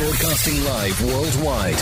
Broadcasting live worldwide.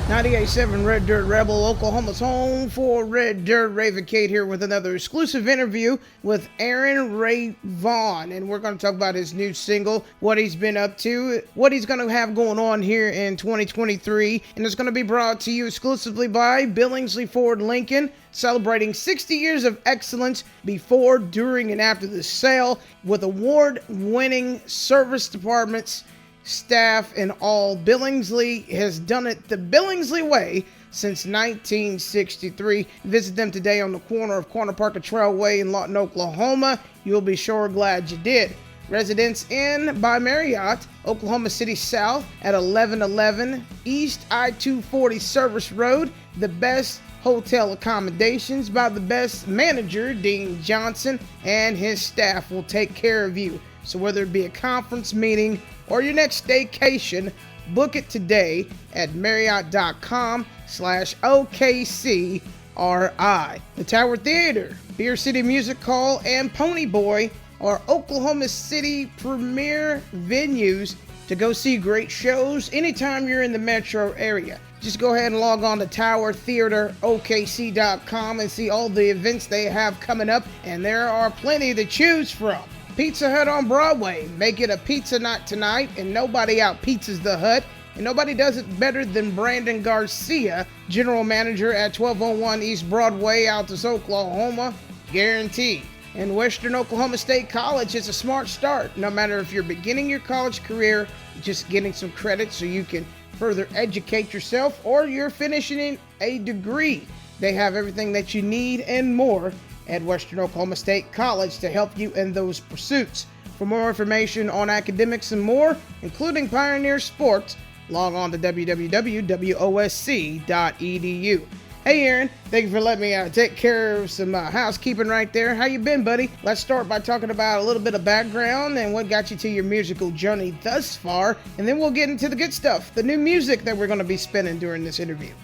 98.7 Red Dirt Rebel, Oklahoma's home for Red Dirt. Raven Kate here with another exclusive interview with Aaron Ray Vaughn. And we're going to talk about his new single, what he's been up to, what he's going to have going on here in 2023. And it's going to be brought to you exclusively by Billingsley Ford Lincoln, celebrating 60 years of excellence before, during, and after the sale with award-winning service departments, staff, and all. Billingsley has done it the Billingsley way since 1963. Visit them today on the corner of Corner Park and Trailway in Lawton, Oklahoma. You'll be sure glad you did. Residence Inn by Marriott, Oklahoma City South at 1111 East I-240 Service Road. The best hotel accommodations by the best manager, Dean Johnson, and his staff will take care of you. So whether it be a conference meeting or your next staycation, book it today at Marriott.com/OKCRI. The Tower Theater, Beer City Music Hall, and Pony Boy are Oklahoma City premier venues to go see great shows anytime you're in the metro area. Just go ahead and log on to TowerTheaterOKC.com and see all the events they have coming up, and there are plenty to choose from. Pizza Hut on Broadway. Make it a pizza night tonight, and nobody out-pizzas the Hut, and nobody does it better than Brandon Garcia, general manager at 1201 East Broadway, Altus, Oklahoma. Guaranteed. And Western Oklahoma State College is a smart start. No matter if you're beginning your college career, just getting some credit so you can further educate yourself, or you're finishing a degree. They have everything that you need and more at Western Oklahoma State College to help you in those pursuits. For more information on academics and more, including Pioneer Sports, log on to www.wosc.edu. Hey Aaron, thank you for letting me take care of some housekeeping right there. How you been, buddy? Let's start by talking about a little bit of background and what got you to your musical journey thus far, and then we'll get into the good stuff, the new music that we're going to be spinning during this interview.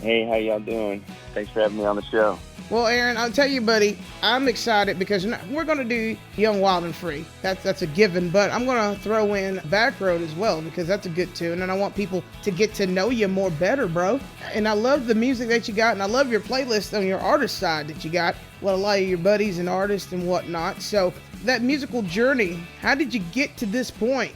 Hey, how y'all doing? Thanks for having me on the show. Well, Aaron, I'll tell you, buddy, I'm excited because we're going to do Young, Wild, and Free. That's a given, but I'm going to throw in Back Road as well because that's a good tune, and I want people to get to know you more better, bro. And I love the music that you got, and I love your playlist on your artist side that you got with a lot of your buddies and artists and whatnot. So that musical journey, how did you get to this point?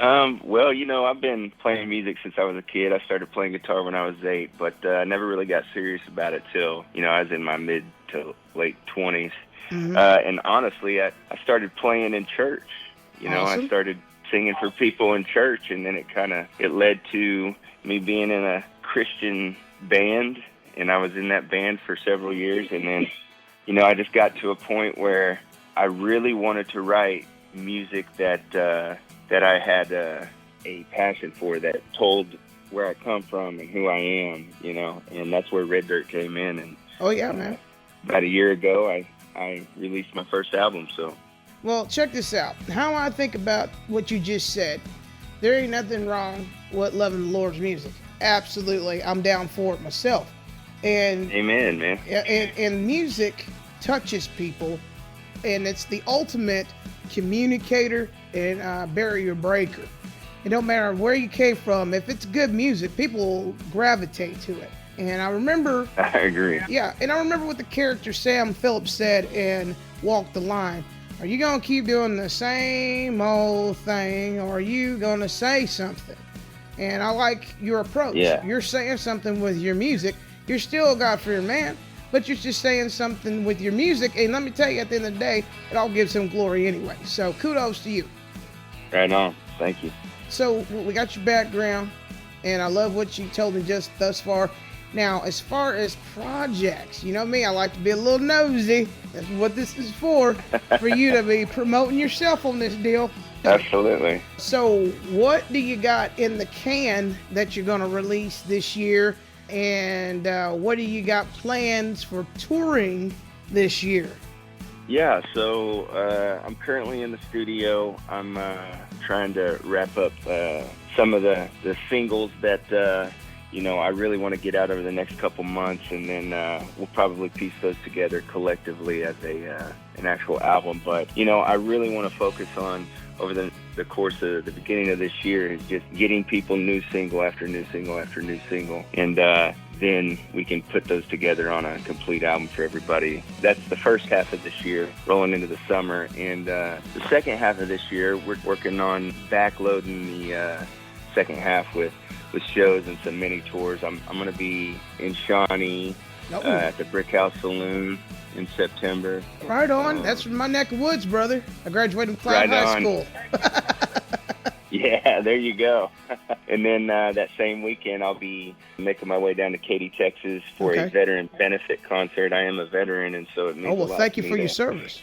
Well, I've been playing music since I was a kid. I started playing guitar when I was 8, but I never really got serious about it till, I was in my mid to late 20s. Mm-hmm. And honestly, I started playing in church. Awesome. I started singing for people in church, and then it led to me being in a Christian band, and I was in that band for several years. And then, I just got to a point where I really wanted to write music that I had a passion for, that told where I come from and who I am, and that's where Red Dirt came in. And oh yeah, man. About a year ago, I released my first album. So, well, check this out. How I think about what you just said. There ain't nothing wrong with loving the Lord's music. Absolutely, I'm down for it myself. And amen, man. And music touches people, and it's the ultimate communicator and barrier breaker. It don't matter where you came from. If it's good music, people will gravitate to it. And I remember... I agree. Yeah, and I remember what the character Sam Phillips said in Walk the Line. Are you going to keep doing the same old thing, or are you going to say something? And I like your approach. Yeah. You're saying something with your music. You're still a God-fearing man, but you're just saying something with your music. And let me tell you, at the end of the day, it all gives him glory anyway. So kudos to you. Right on. Thank you. So we got your background, and I love what you told me just thus far. Now, as far as projects, you know me, I like to be a little nosy. That's what this is for you to be promoting yourself on this deal. Absolutely. So what do you got in the can that you're going to release this year? And what do you got plans for touring this year? Yeah, so I'm currently in the studio. I'm trying to wrap up some of the singles that I really want to get out over the next couple months, and then we'll probably piece those together collectively as an actual album. But, I really want to focus on, over the course of the beginning of this year, is just getting people new single after new single after new single. And then we can put those together on a complete album for everybody. That's the first half of this year, rolling into the summer. And the second half of this year, we're working on backloading the second half with shows and some mini tours. I'm going to be in Shawnee at the Brick House Saloon in September. Right on. That's from my neck of woods, brother. I graduated from Cloud High School. Yeah, there you go. And then that same weekend, I'll be making my way down to Katy, Texas for a veteran benefit concert. I am a veteran, and so it means a lot. Thank you for your service.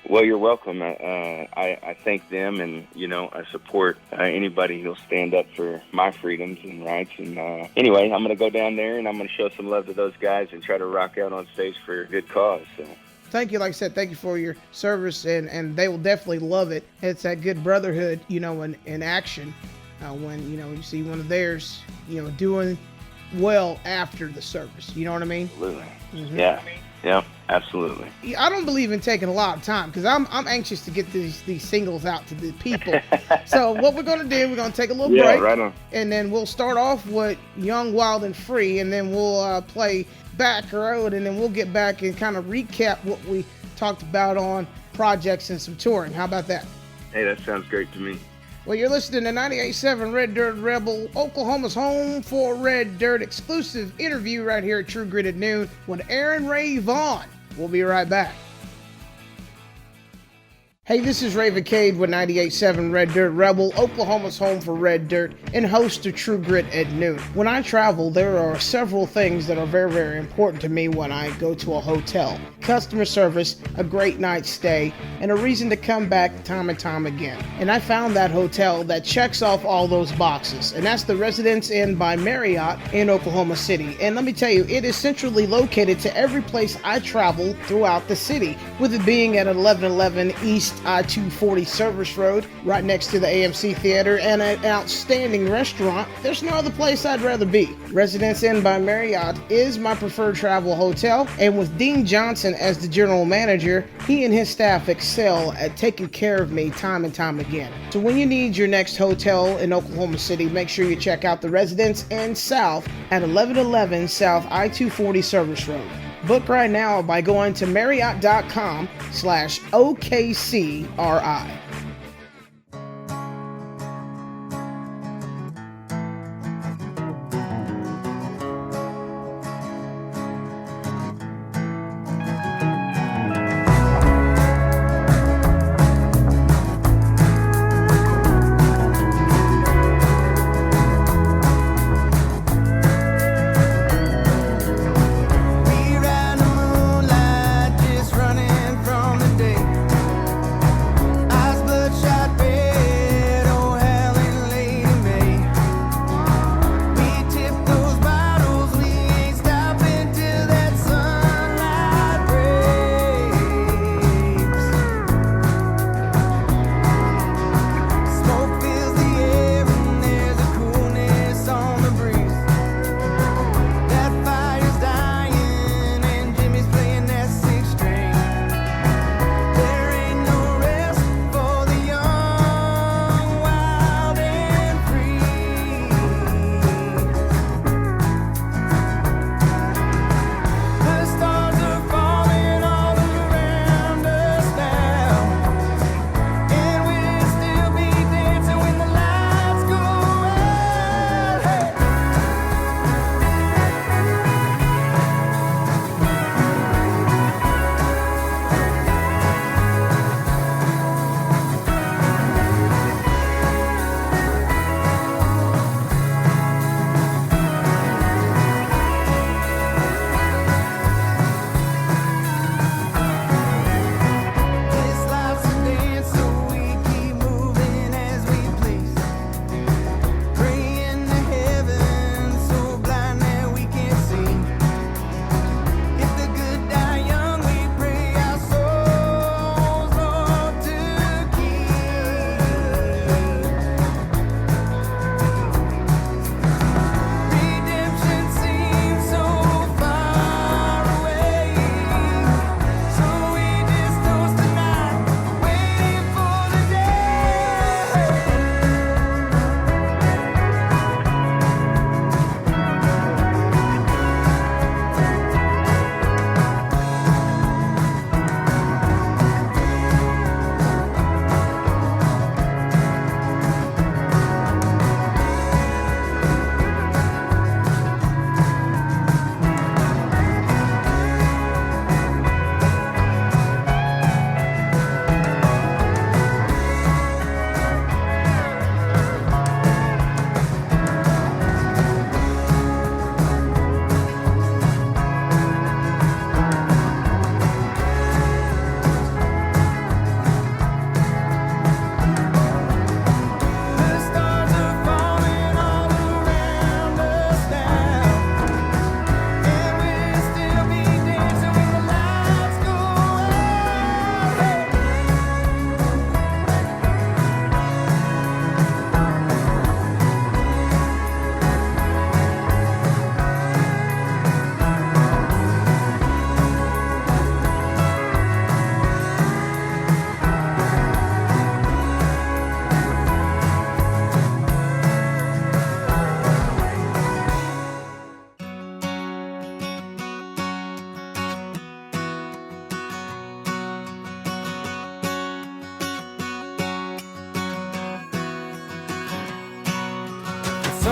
Well, you're welcome. I thank them, and, I support anybody who'll stand up for my freedoms and rights. And anyway, I'm going to go down there, and I'm going to show some love to those guys and try to rock out on stage for a good cause. So. Thank you. Like I said, thank you for your service, and they will definitely love it. It's that good brotherhood, in action when, you see one of theirs, doing well after the service. You know what I mean? Absolutely. Mm-hmm. Yeah, absolutely. I don't believe in taking a lot of time because I'm anxious to get these singles out to the people. So what we're going to do, we're going to take a little break. Right on. And then we'll start off with Young, Wild, and Free, and then we'll play Back Road, and then we'll get back and kind of recap what we talked about on projects and some touring. How about that? Hey, that sounds great to me. Well, you're listening to 98.7 Red Dirt Rebel, Oklahoma's home for Red Dirt. Exclusive interview right here at True Grit at noon with Aaron Ray Vaughn. We'll be right back. Hey, this is Ray Vacade with 98.7 Red Dirt Rebel, Oklahoma's home for Red Dirt, and host of True Grit at noon. When I travel, there are several things that are very, very important to me when I go to a hotel. Customer service, a great night's stay, and a reason to come back time and time again. And I found that hotel that checks off all those boxes, and that's the Residence Inn by Marriott in Oklahoma City. And let me tell you, it is centrally located to every place I travel throughout the city, with it being at 1111 East I-240 Service Road, right next to the AMC Theater, and an outstanding restaurant. There's no other place I'd rather be. Residence Inn by Marriott is my preferred travel hotel, and with Dean Johnson as the general manager, he and his staff excel at taking care of me time and time again. So when you need your next hotel in Oklahoma City, make sure you check out the Residence Inn South at 1111 South I-240 Service Road. Book right now by going to Marriott.com/OKCRI. Running from the day I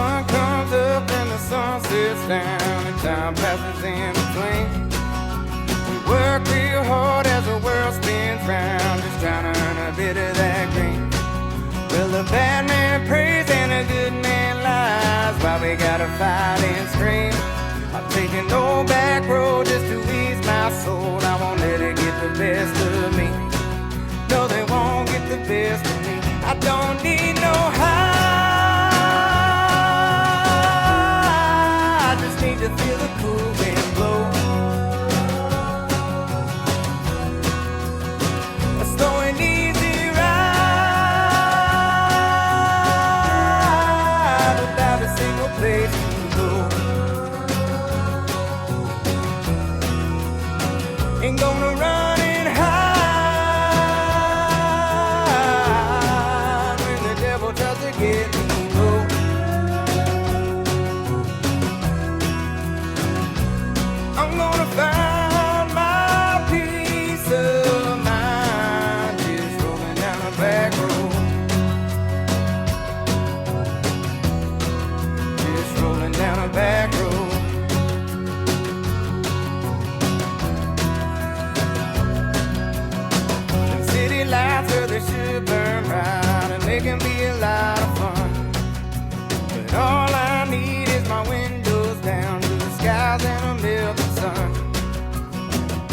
sun comes up and the sun sets down, and time passes in between. We work real hard as the world spins round, just trying to earn a bit of that green. Well, the bad man prays and a good man lies, while we gotta fight and scream. I'm taking no back road just to ease my soul. I won't let it get the best of me. No, they won't get the best of me. I don't need no high, I just need to feel the cool wind blow. A slow and easy ride without a single place to go. Ain't gonna run and hide when the devil tries to get me low. I'm gonna find my peace of mind just rolling down a back road. Just rolling down a back road. Lights where they should burn bright, and they can be a lot of fun. But all I need is my windows down to the skies and a milky sun.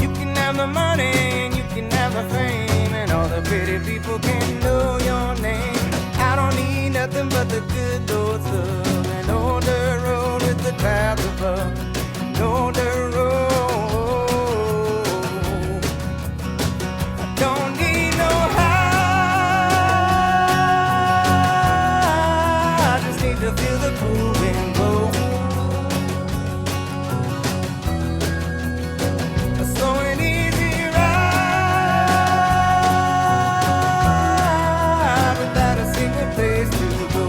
You can have the money and you can have the fame, and all the pretty people can know your name. I don't need nothing but the good Lord's love, and no dirt road with the clouds above. No dirt road. I don't need to feel the cool wind blow. A slow and easy ride without a single place to go.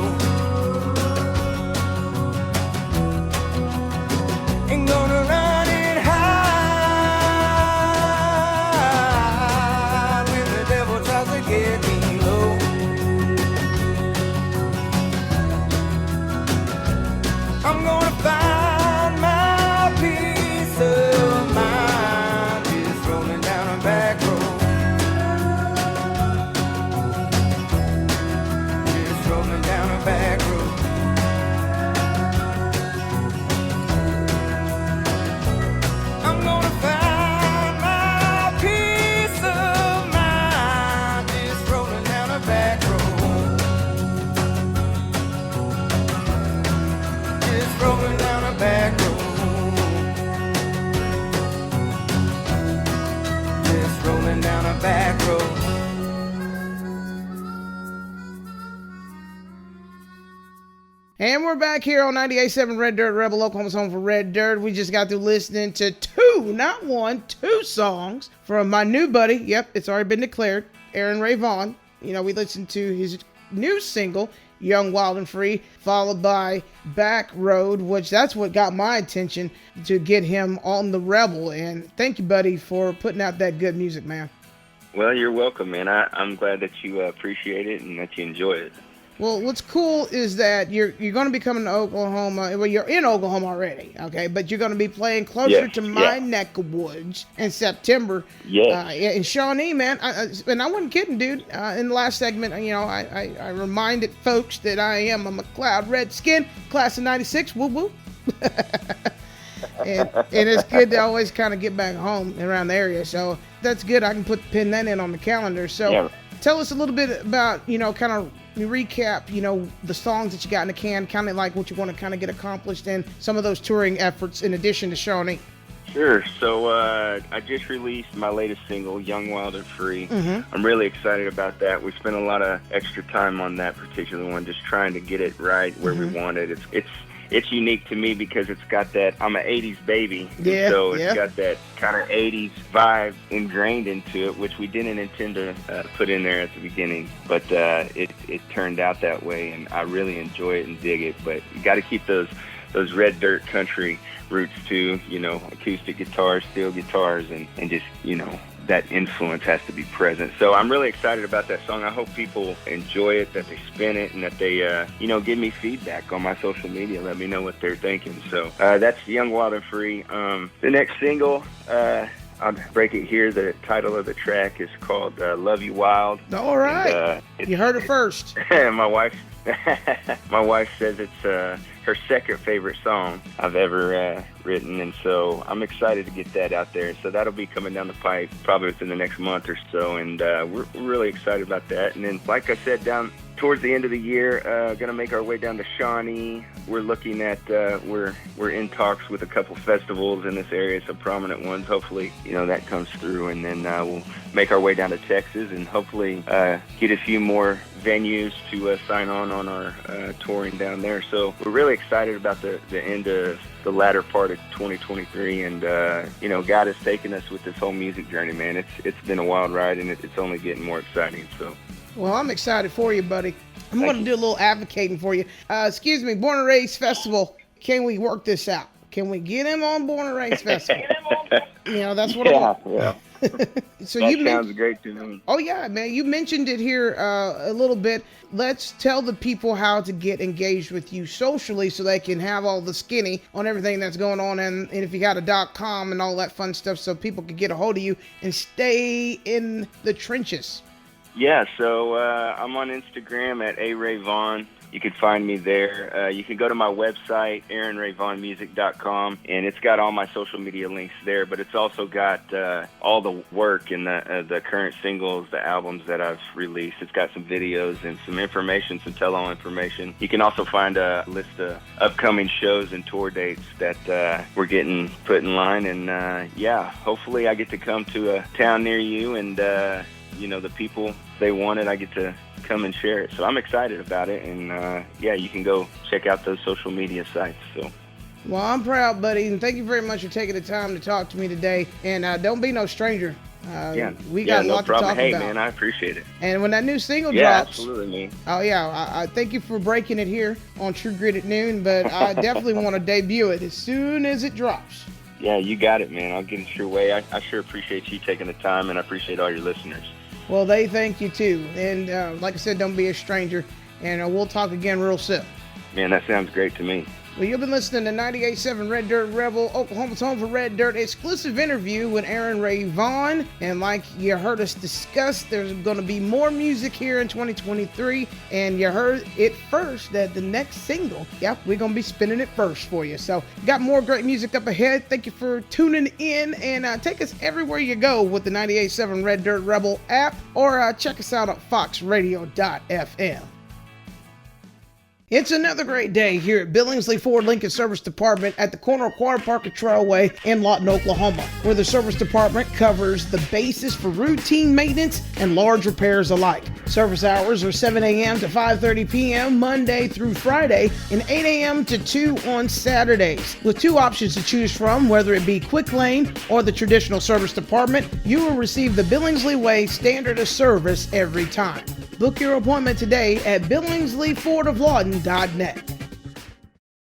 Ain't gonna run and hide when the devil tries to get me low. I'm gonna find my peace of mind just rolling down a back road. Just rolling down a back road. I'm gonna find my peace of mind just rolling down a back road. Rolling down a back road. Just rolling down a back road. And we're back here on 98.7 Red Dirt Rebel, Oklahoma's home for Red Dirt. We just got through listening to two songs from my new buddy. Yep, it's already been declared, Aaron Ray Vaughn. You know, we listened to his new single, Young, Wild, and Free, followed by Back Road, which that's what got my attention to get him on the Rebel. And thank you, buddy, for putting out that good music, man. Well, you're welcome, man. I'm glad that you appreciate it and that you enjoy it. Well, what's cool is that you're going to be coming to Oklahoma. Well, you're in Oklahoma already, okay? But you're going to be playing closer to my neck of woods in September. Yeah. In Shawnee, man. And I wasn't kidding, dude. In the last segment, you know, I reminded folks that I'm a McLeod Redskin, class of '96. Woo woo. and it's good to always kind of get back home around the area. So that's good. I can pin that in on the calendar. So tell us a little bit about, you know, kind of recap, you know, the songs that you got in the can, kind of like what you want to kind of get accomplished and some of those touring efforts in addition to Shawnee. Sure. So I just released my latest single, Young, Wild, and Free. Mm-hmm. I'm really excited about that. We spent a lot of extra time on that particular one, just trying to get it right where we want it. It's unique to me because it's got that, I'm an 80s baby, so it's got that kind of 80s vibe ingrained into it, which we didn't intend to put in there at the beginning, but it turned out that way, and I really enjoy it and dig it. But you got to keep those red dirt country roots too, you know, acoustic guitars, steel guitars, and just, you know, that influence has to be present. So I'm really excited about that song. I hope people enjoy it, that they spin it, and that they, give me feedback on my social media. Let me know what they're thinking. So that's Young, Wild, and Free. The next single, I'll break it here. The title of the track is called Love You Wild. All right. And, you heard it first. My wife says it's her second favorite song I've ever written, and so I'm excited to get that out there. So that'll be coming down the pipe probably within the next month or so, and we're really excited about that. And then, like I said, down towards the end of the year, gonna make our way down to Shawnee. We're looking at we're in talks with a couple festivals in this area, some prominent ones. Hopefully, that comes through, and then we'll make our way down to Texas and hopefully get a few more venues to sign on our touring down there. So we're really excited about the end of the latter part of 2023, and God has taken us with this whole music journey, man. It's been a wild ride, and it's only getting more exciting. So. Well, I'm excited for you, buddy. I'm going to do a little advocating for you. Excuse me, Born and Raised Festival. Can we work this out? Can we get him on Born and Raised Festival? That's what I want. Yeah. So that sounds great to me. Oh, yeah, man. You mentioned it here a little bit. Let's tell the people how to get engaged with you socially so they can have all the skinny on everything that's going on. And if you got a .com and all that fun stuff so people can get a hold of you and stay in the trenches. Yeah, so I'm on Instagram at @Vaughn. You can find me there. You can go to my website, AaronRayVaughnMusic.com, and it's got all my social media links there, but it's also got all the work and the current singles, the albums that I've released. It's got some videos and some information, some tell-all information. You can also find a list of upcoming shows and tour dates that we're getting put in line, and hopefully I get to come to a town near you, and the people, they want it, I get to come and share it. So I'm excited about it, and you can go check out those social media sites. So. Well, I'm proud, buddy, and thank you very much for taking the time to talk to me today. And don't be no stranger. We got a lot to talk about. Hey, man, I appreciate it. And when that new single drops, absolutely, man. Oh yeah, I thank you for breaking it here on True Grit at noon. But I definitely want to debut it as soon as it drops. Yeah, you got it, man. I'll get it your way. I sure appreciate you taking the time, and I appreciate all your listeners. Well, they thank you too. And like I said, don't be a stranger. And we'll talk again real soon. Man, that sounds great to me. Well, you've been listening to 98.7 Red Dirt Rebel, Oklahoma's home for Red Dirt. Exclusive interview with Aaron Ray Vaughn. And like you heard us discuss, there's going to be more music here in 2023. And you heard it first that the next single, we're going to be spinning it first for you. So got more great music up ahead. Thank you for tuning in, and take us everywhere you go with the 98.7 Red Dirt Rebel app, or check us out at foxradio.fm. It's another great day here at Billingsley Ford Lincoln Service Department at the corner of Quarter Park and Trailway in Lawton, Oklahoma, where the service department covers the basis for routine maintenance and large repairs alike. Service hours are 7 a.m. to 5:30 p.m. Monday through Friday, and 8 a.m. to 2 on Saturdays. With two options to choose from, whether it be quick lane or the traditional service department, you will receive the Billingsley way standard of service every time. Book your appointment today at BillingsleyFordofLawton.net.